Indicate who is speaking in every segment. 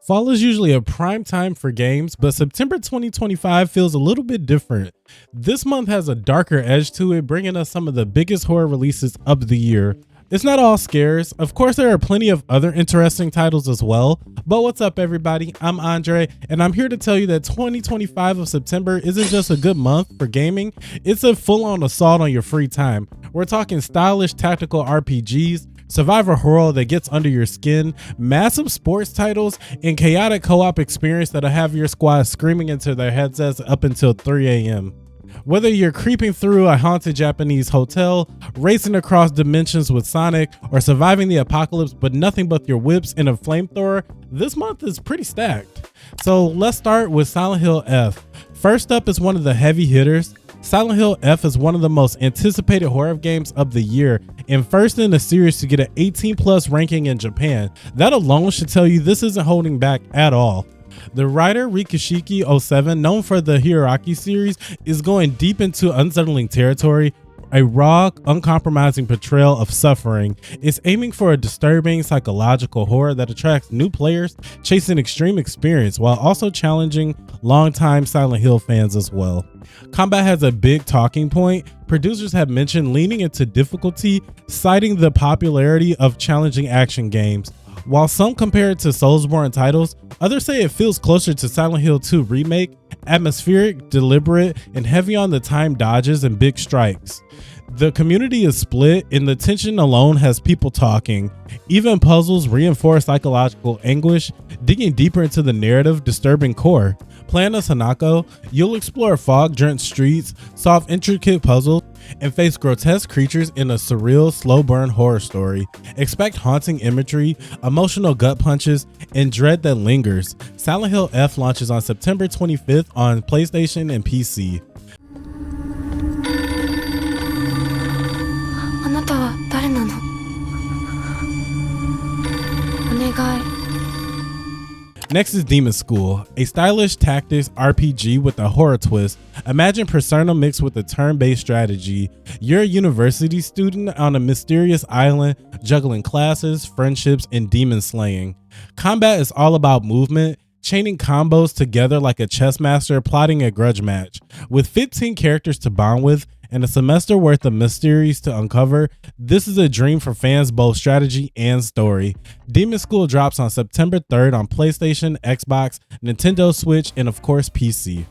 Speaker 1: Fall is usually a prime time for games, but September 2025 feels a little bit different. This month has a darker edge to it, bringing us some of the biggest horror releases of the year. It's not all scares. Of course, there are plenty of other interesting titles as well. But what's up, everybody? I'm Andre, and I'm here to tell you that 2025 of September isn't just a good month for gaming, it's a full-on assault on your free time. We're talking stylish tactical RPGs, survivor horror that gets under your skin, massive sports titles, and chaotic co-op experience that'll have your squad screaming into their headsets up until 3 a.m. Whether you're creeping through a haunted Japanese hotel, racing across dimensions with Sonic, or surviving the apocalypse but nothing but your whips and a flamethrower, this month is pretty stacked. So let's start with Silent Hill F. First up is one of the heavy hitters. Silent Hill F is one of the most anticipated horror games of the year and first in the series to get an 18+ ranking in Japan. That alone should tell you this isn't holding back at all. The writer Rikishiki07, known for the Hiroaki series, is going deep into unsettling territory. A raw, uncompromising portrayal of suffering. It's aiming for a disturbing psychological horror that attracts new players, chasing extreme experience while also challenging longtime Silent Hill fans as well. Combat has a big talking point. Producers have mentioned leaning into difficulty, citing the popularity of challenging action games. While some compare it to Soulsborne titles, others say it feels closer to Silent Hill 2 Remake, atmospheric, deliberate, and heavy on the time dodges and big strikes. The community is split, and the tension alone has people talking. Even puzzles reinforce psychological anguish, digging deeper into the narrative, disturbing core. Playing as Hanako, you'll explore fog-drenched streets, solve intricate puzzles, and face grotesque creatures in a surreal, slow-burn horror story. Expect haunting imagery, emotional gut punches, and dread that lingers. Silent Hill F launches on September 25th on PlayStation and PC. Next is Demon School, a stylish tactics RPG with a horror twist. Imagine Persona mixed with a turn-based strategy. You're a university student on a mysterious island, juggling classes, friendships, and demon slaying. Combat is all about movement, chaining combos together like a chess master plotting a grudge match. With 15 characters to bond with and a semester worth of mysteries to uncover, this is a dream for fans both strategy and story. Demon School drops on September 3rd on PlayStation, Xbox, Nintendo Switch, and of course PC.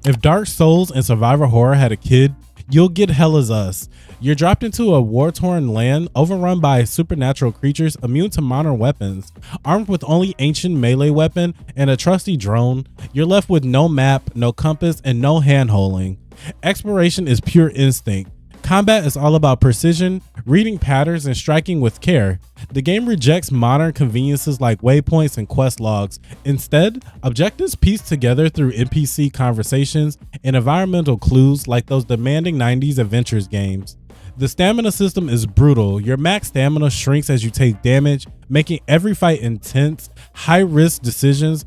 Speaker 1: If Dark Souls and survivor horror had a kid, you'll get Hell Is Us. You're dropped into a war-torn land overrun by supernatural creatures immune to modern weapons. Armed with only ancient melee weapon and a trusty drone, you're left with no map, no compass, and no hand-holding. Exploration is pure instinct. Combat is all about precision, reading patterns, and striking with care. The game rejects modern conveniences like waypoints and quest logs. Instead, objectives pieced together through NPC conversations and environmental clues like those demanding 90s adventures games. The stamina system is brutal. Your max stamina shrinks as you take damage, making every fight intense, high-risk decisions.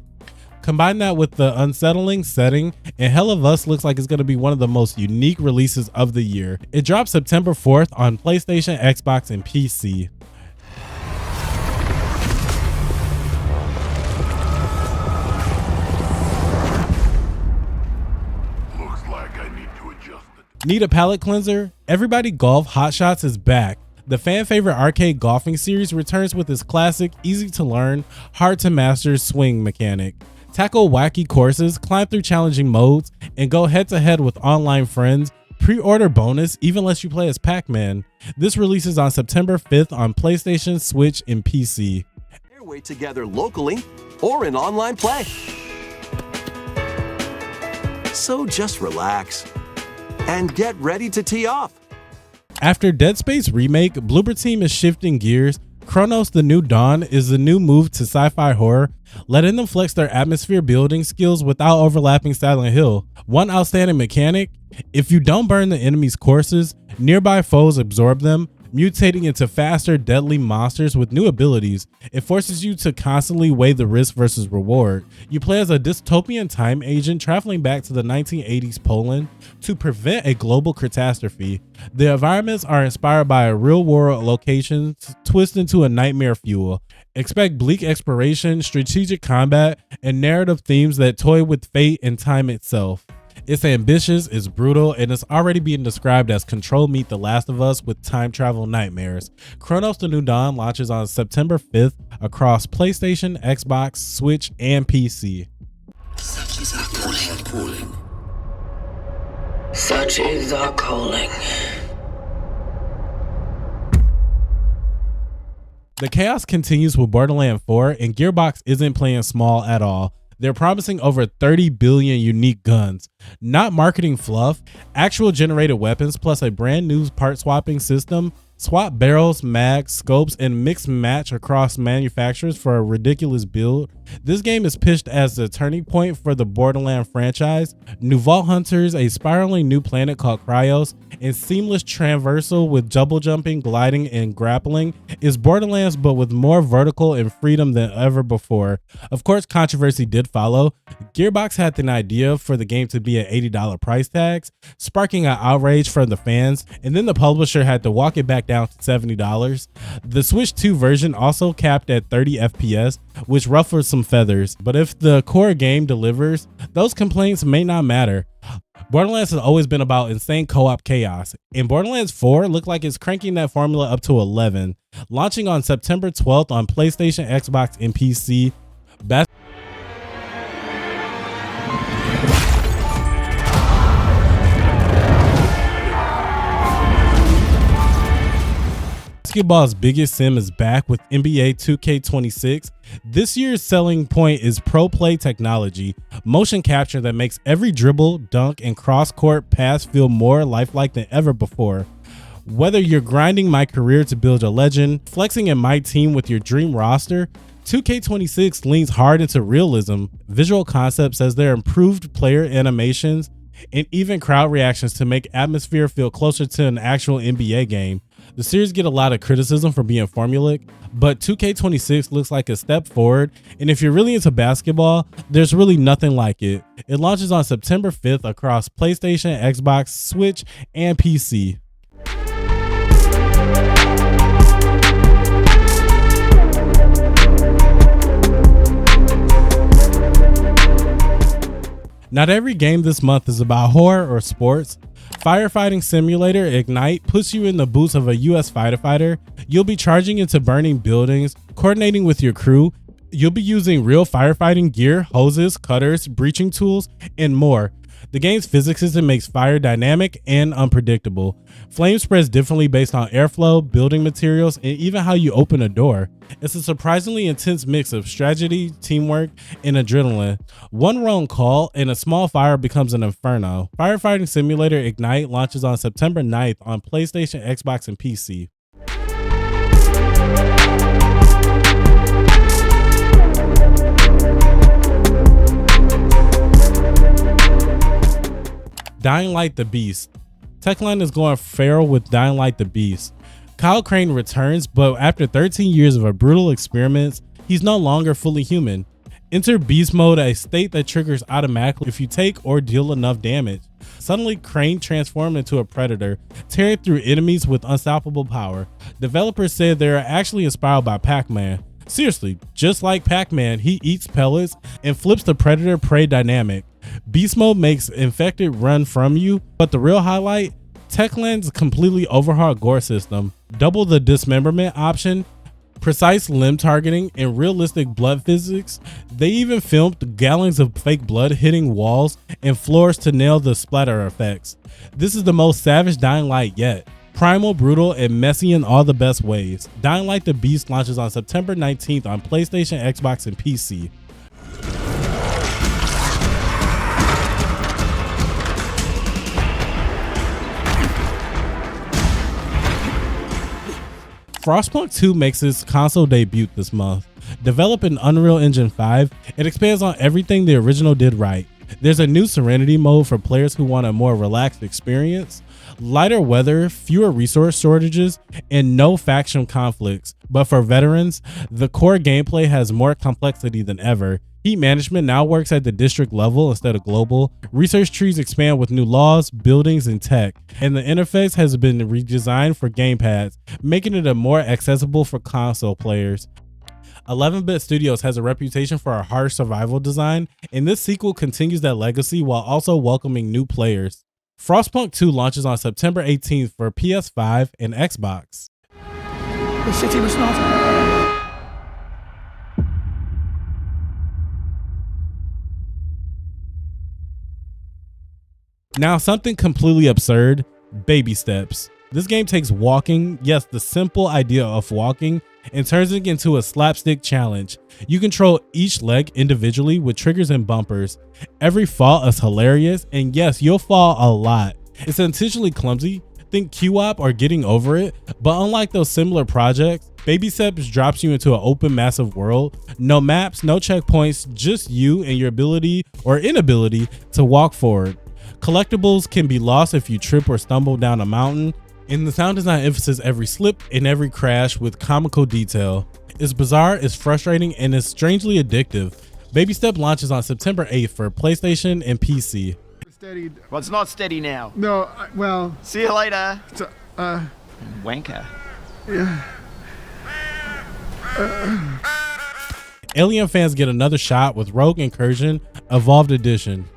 Speaker 1: Combine that with the unsettling setting, and Hell of Us looks like it's going to be one of the most unique releases of the year. It drops September 4th on PlayStation, Xbox, and PC.
Speaker 2: Looks like I need to adjust it.
Speaker 1: Need a palate cleanser? Everybody Golf Hot Shots is back. The fan favorite arcade golfing series returns with its classic, easy to learn, hard to master swing mechanic. Tackle wacky courses, climb through challenging modes, and go head to head with online friends. Pre-order bonus even lets you play as Pac-Man. This releases on September 5th on PlayStation, Switch, and PC.
Speaker 3: Airway together locally or in online play. So just relax and get ready to tee off.
Speaker 1: After Dead Space Remake, Bloober Team is shifting gears. Cronos: The New Dawn is the new move to sci-fi horror, letting them flex their atmosphere building skills without overlapping Silent Hill. One outstanding mechanic: if you don't burn the enemy's courses, nearby foes absorb them, mutating into faster, deadly monsters with new abilities. It forces you to constantly weigh the risk versus reward. You play as a dystopian time agent traveling back to the 1980s Poland to prevent a global catastrophe. The environments are inspired by a real-world location twisted into a nightmare fuel. Expect bleak exploration, strategic combat, and narrative themes that toy with fate and time itself. It's ambitious, it's brutal, and it's already being described as Control meet The Last of Us with time travel nightmares. Cronos: The New Dawn launches on September 5th across PlayStation, Xbox, Switch, and PC.
Speaker 4: Such is our calling.
Speaker 5: Such is our calling.
Speaker 1: The chaos continues with Borderlands 4, and Gearbox isn't playing small at all. They're promising over 30 billion unique guns, not marketing fluff, actual generated weapons, plus a brand new part swapping system. Swap barrels, mags, scopes, and mix match across manufacturers for a ridiculous build. This game is pitched as the turning point for the Borderlands franchise. New Vault Hunters, a spiraling new planet called Cryos, and seamless traversal with double jumping, gliding, and grappling is Borderlands, but with more vertical and freedom than ever before. Of course, controversy did follow. Gearbox had an idea for the game to be at $80 price tags, sparking an outrage from the fans, and then the publisher had to walk it back down to $70. The Switch 2 version also capped at 30 FPS, which ruffles some feathers, but if the core game delivers, those complaints may not matter. Borderlands has always been about insane co-op chaos, and Borderlands 4 looked like it's cranking that formula up to 11. Launching on September 12th on PlayStation, Xbox, and PC. Basketball's biggest sim is back with NBA 2K26. This year's selling point is pro play technology, motion capture that makes every dribble, dunk, and cross-court pass feel more lifelike than ever before. Whether you're grinding my career to build a legend, flexing in my team with your dream roster, 2K26 leans hard into realism, visual concepts as their improved player animations, and even crowd reactions to make atmosphere feel closer to an actual NBA game. The series get a lot of criticism for being formulaic, but 2K26 looks like a step forward, and if you're really into basketball, there's really nothing like it. It launches on September 5th across PlayStation, Xbox, Switch, and PC. Not every game this month is about horror or sports. Firefighting Simulator Ignite puts you in the boots of a US fighter. You'll be charging into burning buildings, coordinating with your crew. You'll be using real firefighting gear, hoses, cutters, breaching tools, and more. The game's physics system makes fire dynamic and unpredictable. Flame spreads differently based on airflow, building materials, and even how you open a door. It's a surprisingly intense mix of strategy, teamwork, and adrenaline. One wrong call and a small fire becomes an inferno. Firefighting Simulator Ignite launches on September 9th on PlayStation, Xbox, and PC. Dying Light the Beast. Techland is going feral with Dying Light the Beast. Kyle Crane returns, but after 13 years of a brutal experiments, he's no longer fully human. Enter Beast Mode, a state that triggers automatically if you take or deal enough damage. Suddenly, Crane transformed into a predator, tearing through enemies with unstoppable power. Developers said they are actually inspired by Pac-Man. Seriously, just like Pac-Man, he eats pellets and flips the predator-prey dynamic. Beast Mode makes infected run from you, but the real highlight, Techland's completely overhauled gore system, double the dismemberment option, precise limb targeting, and realistic blood physics. They even filmed gallons of fake blood hitting walls and floors to nail the splatter effects. This is the most savage Dying Light yet. Primal, brutal, and messy in all the best ways. Dying Light the Beast launches on September 19th on PlayStation, Xbox, and PC. FrostPunk 2 makes its console debut this month. Developed in Unreal Engine 5, it expands on everything the original did right. There's a new Serenity mode for players who want a more relaxed experience, lighter weather, fewer resource shortages, and no faction conflicts. But for veterans, the core gameplay has more complexity than ever. Heat management now works at the district level instead of global. Research trees expand with new laws, buildings, and tech. And the interface has been redesigned for gamepads, making it more accessible for console players. 11-Bit Studios has a reputation for a harsh survival design, and this sequel continues that legacy while also welcoming new players. FrostPunk 2 launches on September 18th for PS5 and Xbox.
Speaker 5: The city was not.
Speaker 1: Now, something completely absurd, baby steps. This game takes walking, yes, the simple idea of walking, and turns it into a slapstick challenge. You control each leg individually with triggers and bumpers. Every fall is hilarious, and yes, you'll fall a lot. It's intentionally clumsy, think Q-Op or getting over it, but unlike those similar projects, Baby Steps drops you into an open, massive world. No maps, no checkpoints, just you and your ability or inability to walk forward. Collectibles can be lost if you trip or stumble down a mountain, and the sound design emphasizes every slip and every crash with comical detail. It's bizarre, it's frustrating, and it's strangely addictive. Baby Step launches on September 8th for PlayStation and PC.
Speaker 6: Steadied.
Speaker 7: Well, it's not steady now.
Speaker 6: No, well.
Speaker 7: See you later.
Speaker 6: Wanker.
Speaker 7: Yeah.
Speaker 1: Alien fans get another shot with Rogue Incursion Evolved Edition.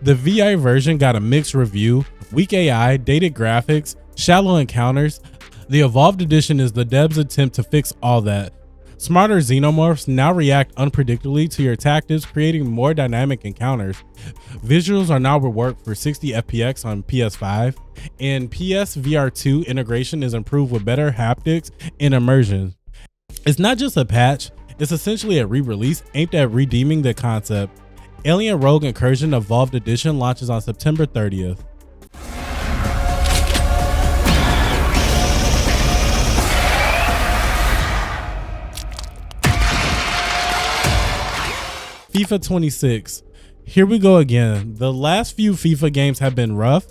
Speaker 1: The VI version got a mixed review, weak AI, dated graphics, shallow encounters. The Evolved Edition is the devs' attempt to fix all that. Smarter xenomorphs now react unpredictably to your tactics, creating more dynamic encounters. Visuals are now reworked for 60 FPS on PS5, and PSVR2 integration is improved with better haptics and immersion. It's not just a patch, it's essentially a re-release aimed at redeeming the concept. Alien Rogue Incursion Evolved Edition launches on September 30th. FIFA 26. Here we go again. The last few FIFA games have been rough,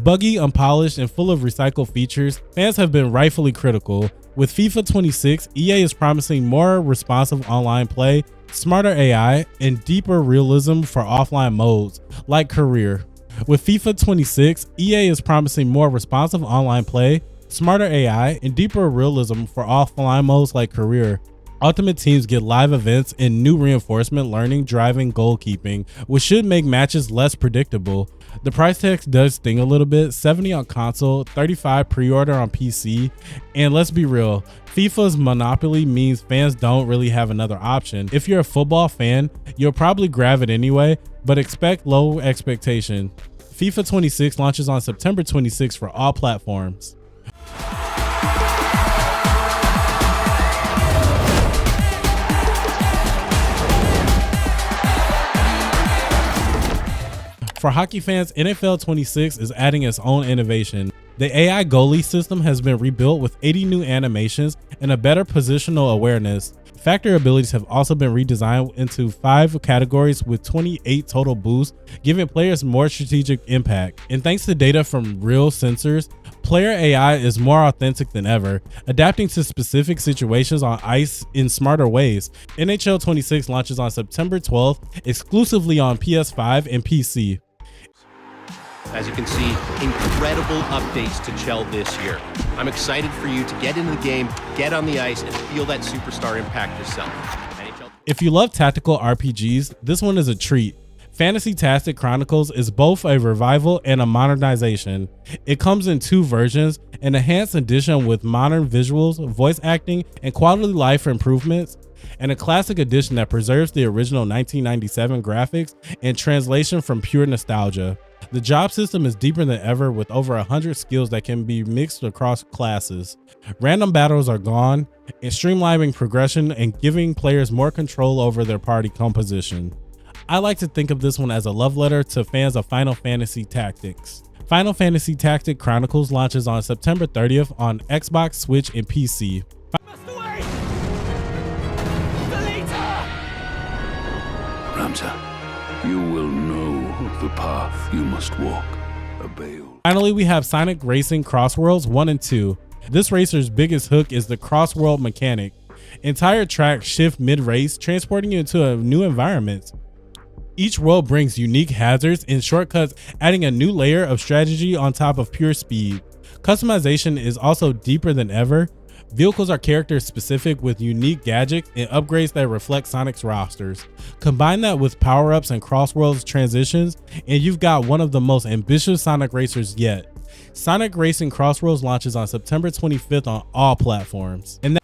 Speaker 1: buggy, unpolished, and full of recycled features. Fans have been rightfully critical. With FIFA 26, EA is promising more responsive online play, smarter AI, and deeper realism for offline modes, like career. With FIFA 26, EA is promising more responsive online play, smarter AI, and deeper realism for offline modes like career. Ultimate Teams get live events and new reinforcement learning, driving, goalkeeping, which should make matches less predictable. The price tag does sting a little bit, $70 on console, $35 pre-order on PC, and let's be real, FIFA's monopoly means fans don't really have another option. If you're a football fan, you'll probably grab it anyway, but expect low expectation. FIFA 26 launches on September 26 for all platforms. For hockey fans, NFL 26 is adding its own innovation. The AI goalie system has been rebuilt with 80 new animations and a better positional awareness. Factor abilities have also been redesigned into 5 categories with 28 total boosts, giving players more strategic impact. And thanks to data from real sensors, player AI is more authentic than ever, adapting to specific situations on ice in smarter ways. NHL 26 launches on September 12th, exclusively on PS5 and PC.
Speaker 8: As you can see, incredible updates to Chell this year. I'm excited for you to get into the game, get on the ice, and feel that superstar impact yourself.
Speaker 1: If you love tactical RPGs, this one is a treat. Fantasy Tactics Chronicles is both a revival and a modernization. It comes in 2 versions, an enhanced edition with modern visuals, voice acting, and quality of life improvements, and a classic edition that preserves the original 1997 graphics and translation from pure nostalgia. The job system is deeper than ever with over 100 skills that can be mixed across classes. Random battles are gone, and streamlining progression and giving players more control over their party composition. I like to think of this one as a love letter to fans of Final Fantasy Tactics. Final Fantasy Tactics Chronicles launches on September 30th on Xbox, Switch, and PC.
Speaker 2: Ramza, you will know the path you must walk. Obey all.
Speaker 1: Finally, we have Sonic Racing Crosswords 1 and 2. This racer's biggest hook is the Crossworld mechanic. Entire tracks shift mid-race, transporting you into a new environment. Each world brings unique hazards and shortcuts, adding a new layer of strategy on top of pure speed. Customization is also deeper than ever. Vehicles are character specific with unique gadgets and upgrades that reflect Sonic's rosters. Combine that with power-ups and Crosswords transitions, and you've got one of the most ambitious Sonic racers yet. Sonic Racing Crosswords launches on September 25th on all platforms. And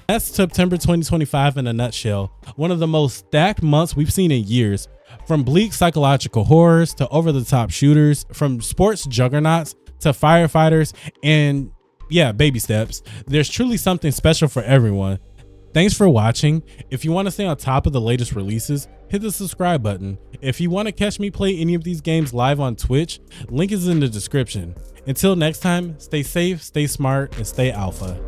Speaker 1: that's September 2025 in a nutshell. One of the most stacked months we've seen in years. From bleak psychological horrors to over-the-top shooters, from sports juggernauts to firefighters, and yeah, baby steps. There's truly something special for everyone. Thanks for watching. If you want to stay on top of the latest releases, hit the subscribe button. If you want to catch me play any of these games live on Twitch, link is in the description. Until next time, stay safe, stay smart, and stay alpha.